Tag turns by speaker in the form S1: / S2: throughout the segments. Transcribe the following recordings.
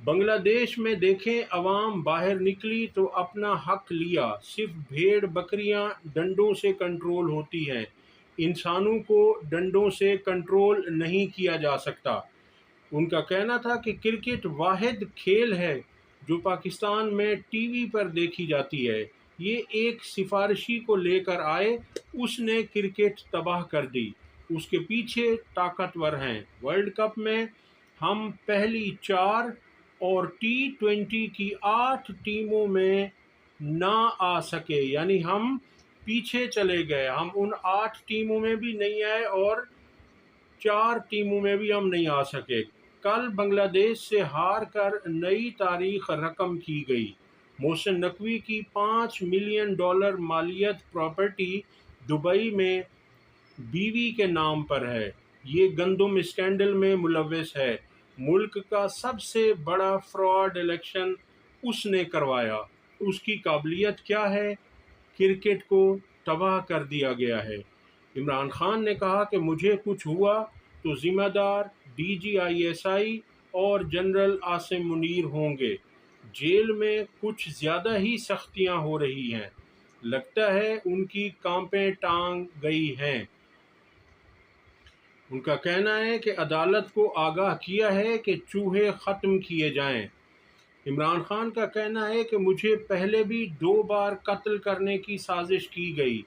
S1: بنگلہ دیش میں دیکھیں، عوام باہر نکلی تو اپنا حق لیا۔ صرف بھیڑ بکریاں ڈنڈوں سے کنٹرول ہوتی ہیں، انسانوں کو ڈنڈوں سے کنٹرول نہیں کیا جا سکتا۔ ان کا کہنا تھا کہ کرکٹ واحد کھیل ہے جو پاکستان میں ٹی وی پر دیکھی جاتی ہے۔ یہ ایک سفارشی کو لے کر آئے، اس نے کرکٹ تباہ کر دی۔ اس کے پیچھے طاقتور ہیں۔ ورلڈ کپ میں ہم پہلی 4 اور T20 کی 8 ٹیموں میں نہ آ سکے، یعنی ہم پیچھے چلے گئے، ہم ان 8 ٹیموں میں بھی نہیں آئے اور 4 ٹیموں میں بھی ہم نہیں آ سکے۔ کل بنگلہ دیش سے ہار کر نئی تاریخ رقم کی گئی۔ محسن نقوی کی $5 ملین مالیت پراپرٹی دبئی میں بیوی کے نام پر ہے۔ یہ گندم اسکینڈل میں ملوث ہے۔ ملک کا سب سے بڑا فراڈ الیکشن اس نے کروایا۔ اس کی قابلیت کیا ہے؟ کرکٹ کو تباہ کر دیا گیا ہے۔ عمران خان نے کہا کہ مجھے کچھ ہوا تو ذمہ دار DGI اور جنرل عاصم منیر ہوں گے۔ جیل میں کچھ زیادہ ہی سختیاں ہو رہی ہیں، لگتا ہے ان کی کانپیں ٹانگ گئی ہیں۔ ان کا کہنا ہے کہ عدالت کو آگاہ کیا ہے کہ چوہے ختم کیے جائیں۔ عمران خان کا کہنا ہے کہ مجھے پہلے بھی 2 بار قتل کرنے کی سازش کی گئی۔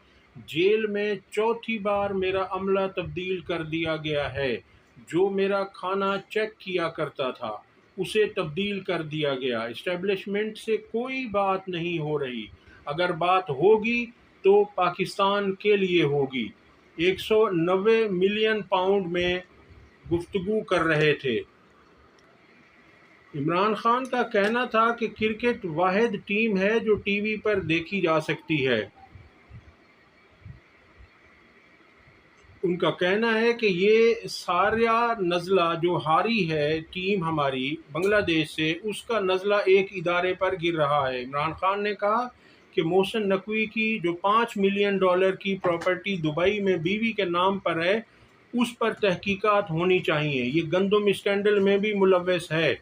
S1: جیل میں چوتھی بار میرا عملہ تبدیل کر دیا گیا ہے۔ جو میرا کھانا چیک کیا کرتا تھا اسے تبدیل کر دیا گیا۔ اسٹیبلشمنٹ سے کوئی بات نہیں ہو رہی، اگر بات ہوگی تو پاکستان کے لیے ہوگی۔ 190 ملین پاؤنڈ میں گفتگو کر رہے تھے۔ عمران خان کا کہنا تھا کہ کرکٹ واحد ٹیم ہے جو ٹی وی پر دیکھی جا سکتی ہے۔ ان کا کہنا ہے کہ یہ سارا نزلہ جو ہاری ہے ٹیم ہماری بنگلہ دیش سے، اس کا نزلہ ایک ادارے پر گر رہا ہے۔ عمران خان نے کہا کہ محسن نقوی کی جو $5 ملین کی پراپرٹی دبئی میں بیوی کے نام پر ہے، اس پر تحقیقات ہونی چاہیے۔ یہ گندم اسکینڈل میں بھی ملوث ہے۔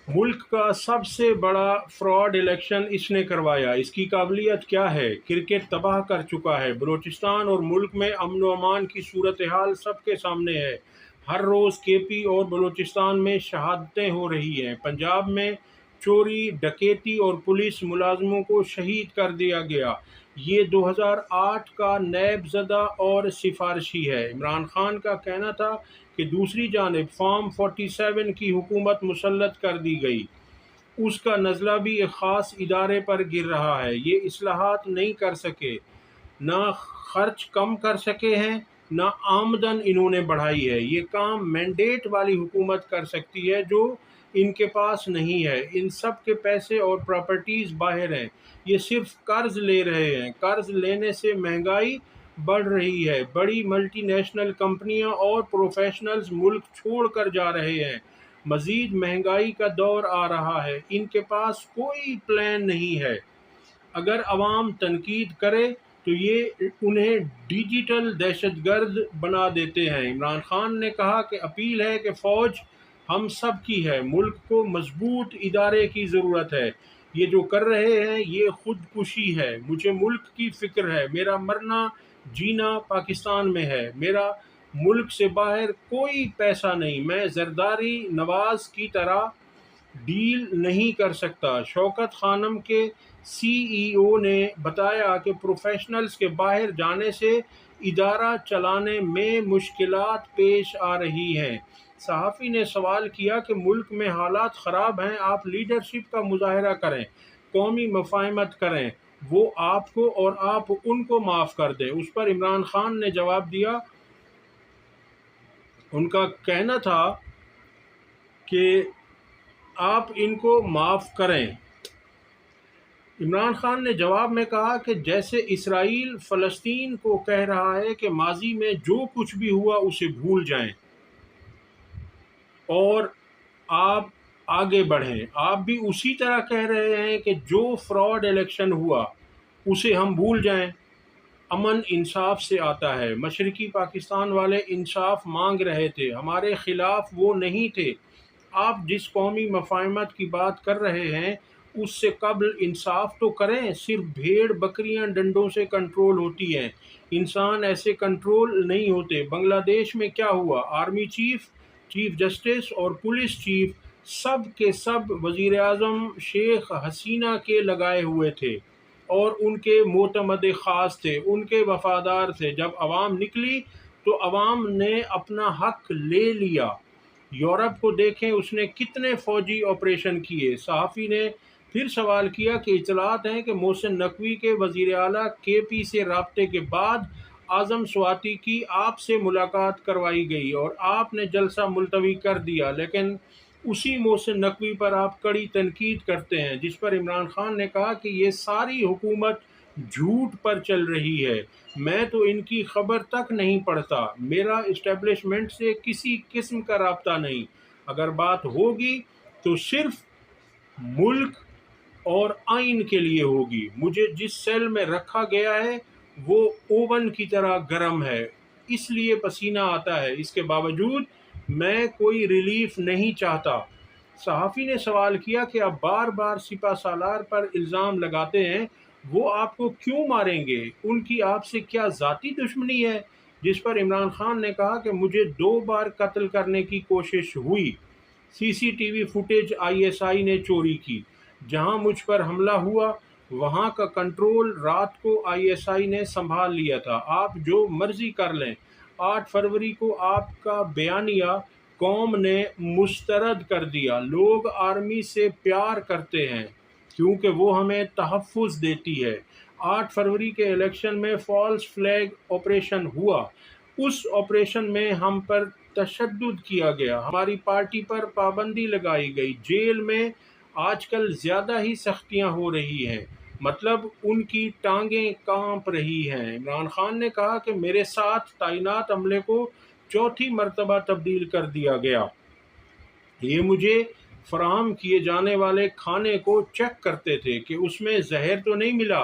S1: ملک کا سب سے بڑا فراڈ الیکشن اس نے کروایا۔ اس کی قابلیت کیا ہے؟ کرکٹ تباہ کر چکا ہے۔ بلوچستان اور ملک میں امن و امان کی صورتحال سب کے سامنے ہے۔ ہر روز KP اور بلوچستان میں شہادتیں ہو رہی ہیں۔ پنجاب میں چوری، ڈکیتی اور پولیس ملازموں کو شہید کر دیا گیا۔ یہ 2008 کا نیب زدہ اور سفارشی ہے۔ عمران خان کا کہنا تھا کہ دوسری جانب فارم 47 کی حکومت مسلط کر دی گئی۔ اس کا نزلہ بھی ایک خاص ادارے پر گر رہا ہے۔ یہ اصلاحات نہیں کر سکے، نہ خرچ کم کر سکے ہیں، نہ آمدن انہوں نے بڑھائی ہے۔ یہ کام مینڈیٹ والی حکومت کر سکتی ہے جو ان کے پاس نہیں ہے۔ ان سب کے پیسے اور پراپرٹیز باہر ہیں۔ یہ صرف قرض لے رہے ہیں۔ قرض لینے سے مہنگائی بڑھ رہی ہے۔ بڑی ملٹی نیشنل کمپنیاں اور پروفیشنلز ملک چھوڑ کر جا رہے ہیں۔ مزید مہنگائی کا دور آ رہا ہے۔ ان کے پاس کوئی پلان نہیں ہے۔ اگر عوام تنقید کرے تو یہ انہیں ڈیجیٹل دہشت گرد بنا دیتے ہیں۔ عمران خان نے کہا کہ اپیل ہے کہ فوج ہم سب کی ہے۔ ملک کو مضبوط ادارے کی ضرورت ہے۔ یہ جو کر رہے ہیں یہ خودکشی ہے۔ مجھے ملک کی فکر ہے۔ میرا مرنا جینا پاکستان میں ہے۔ میرا ملک سے باہر کوئی پیسہ نہیں۔ میں زرداری نواز کی طرح ڈیل نہیں کر سکتا۔ شوکت خانم کے CEO نے بتایا کہ پروفیشنلز کے باہر جانے سے ادارہ چلانے میں مشکلات پیش آ رہی ہیں۔ صحافی نے سوال کیا کہ ملک میں حالات خراب ہیں، آپ لیڈرشپ کا مظاہرہ کریں، قومی مفاہمت کریں، وہ آپ کو اور آپ ان کو معاف کر دیں۔ اس پر عمران خان نے جواب دیا۔ ان کا کہنا تھا کہ آپ ان کو معاف کریں۔ عمران خان نے جواب میں کہا کہ جیسے اسرائیل فلسطین کو کہہ رہا ہے کہ ماضی میں جو کچھ بھی ہوا اسے بھول جائیں اور آپ آگے بڑھیں، آپ بھی اسی طرح کہہ رہے ہیں کہ جو فراڈ الیکشن ہوا اسے ہم بھول جائیں۔ امن انصاف سے آتا ہے۔ مشرقی پاکستان والے انصاف مانگ رہے تھے، ہمارے خلاف وہ نہیں تھے۔ آپ جس قومی مفاہمت کی بات کر رہے ہیں اس سے قبل انصاف تو کریں۔ صرف بھیڑ بکریاں ڈنڈوں سے کنٹرول ہوتی ہیں، انسان ایسے کنٹرول نہیں ہوتے۔ بنگلہ دیش میں کیا ہوا؟ آرمی چیف، چیف جسٹس اور پولیس چیف سب کے سب وزیر اعظم شیخ حسینہ کے لگائے ہوئے تھے اور ان کے معتمد خاص تھے، ان کے وفادار تھے۔ جب عوام نکلی تو عوام نے اپنا حق لے لیا۔ یورپ کو دیکھیں، اس نے کتنے فوجی آپریشن کیے۔ صحافی نے پھر سوال کیا کہ اطلاعات ہیں کہ محسن نقوی کے وزیر اعلیٰ کے پی سے رابطے کے بعد اعظم سواتی کی آپ سے ملاقات کروائی گئی اور آپ نے جلسہ ملتوی کر دیا، لیکن اسی محسن نقوی پر آپ کڑی تنقید کرتے ہیں، جس پر عمران خان نے کہا کہ یہ ساری حکومت جھوٹ پر چل رہی ہے، میں تو ان کی خبر تک نہیں پڑھتا، میرا اسٹیبلشمنٹ سے کسی قسم کا رابطہ نہیں، اگر بات ہوگی تو صرف ملک اور آئین کے لیے ہوگی، مجھے جس سیل میں رکھا گیا ہے وہ اوون کی طرح گرم ہے، اس لیے پسینہ آتا ہے، اس کے باوجود میں کوئی ریلیف نہیں چاہتا۔ صحافی نے سوال کیا کہ آپ بار بار سپہ سالار پر الزام لگاتے ہیں، وہ آپ کو کیوں ماریں گے؟ ان کی آپ سے کیا ذاتی دشمنی ہے؟ جس پر عمران خان نے کہا کہ مجھے 2 بار قتل کرنے کی کوشش ہوئی، C C T V footage I S I نے چوری کی، جہاں مجھ پر حملہ ہوا وہاں کا کنٹرول رات کو آئی ایس آئی نے سنبھال لیا تھا، آپ جو مرضی کر لیں۔ 8 فروری کو آپ کا بیانیہ قوم نے مسترد کر دیا۔ لوگ آرمی سے پیار کرتے ہیں کیونکہ وہ ہمیں تحفظ دیتی ہے۔ 8 فروری کے الیکشن میں فالس فلیگ آپریشن ہوا، اس آپریشن میں ہم پر تشدد کیا گیا، ہماری پارٹی پر پابندی لگائی گئی، جیل میں آج کل زیادہ ہی سختیاں ہو رہی ہیں، مطلب ان کی ٹانگیں کانپ رہی ہیں۔ عمران خان نے کہا کہ میرے ساتھ تعینات عملے کو 4تھی مرتبہ تبدیل کر دیا گیا، یہ مجھے فراہم کیے جانے والے کھانے کو چیک کرتے تھے کہ اس میں زہر تو نہیں ملا،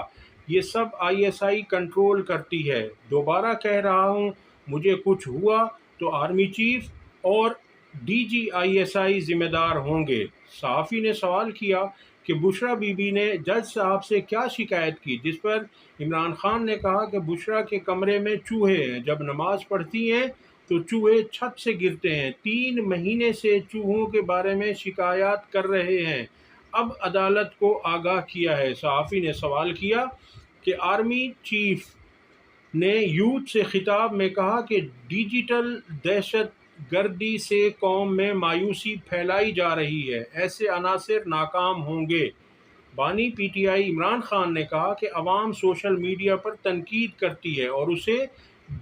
S1: یہ سب آئی ایس آئی کنٹرول کرتی ہے۔ دوبارہ کہہ رہا ہوں، مجھے کچھ ہوا تو آرمی چیف اور D G I S I ذمہ دار ہوں گے۔ صحافی نے سوال کیا کہ بشریٰ بی بی نے جج صاحب سے کیا شکایت کی، جس پر عمران خان نے کہا کہ بشریٰ کے کمرے میں چوہے ہیں، جب نماز پڑھتی ہیں تو چوہے چھت سے گرتے ہیں، 3 مہینے سے چوہوں کے بارے میں شکایات کر رہے ہیں، اب عدالت کو آگاہ کیا ہے۔ صحافی نے سوال کیا کہ آرمی چیف نے یوتھ سے خطاب میں کہا کہ ڈیجیٹل دہشت گردی سے قوم میں مایوسی پھیلائی جا رہی ہے، ایسے عناصر ناکام ہوں گے۔ بانی P T I Imran Khan نے کہا کہ عوام سوشل میڈیا پر تنقید کرتی ہے اور اسے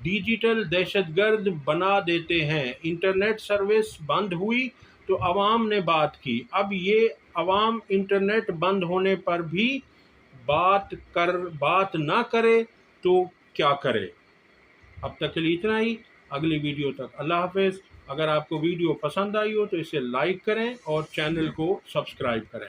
S1: ڈیجیٹل دہشت گرد بنا دیتے ہیں، انٹرنیٹ سروس بند ہوئی تو عوام نے بات کی، اب یہ عوام انٹرنیٹ بند ہونے پر بھی بات نہ کرے تو کیا کرے؟ اب تک کے لیے اتنا ہی، اگلی ویڈیو تک اللہ حافظ۔ اگر آپ کو ویڈیو پسند آئی ہو تو اسے لائک کریں اور چینل کو سبسکرائب کریں۔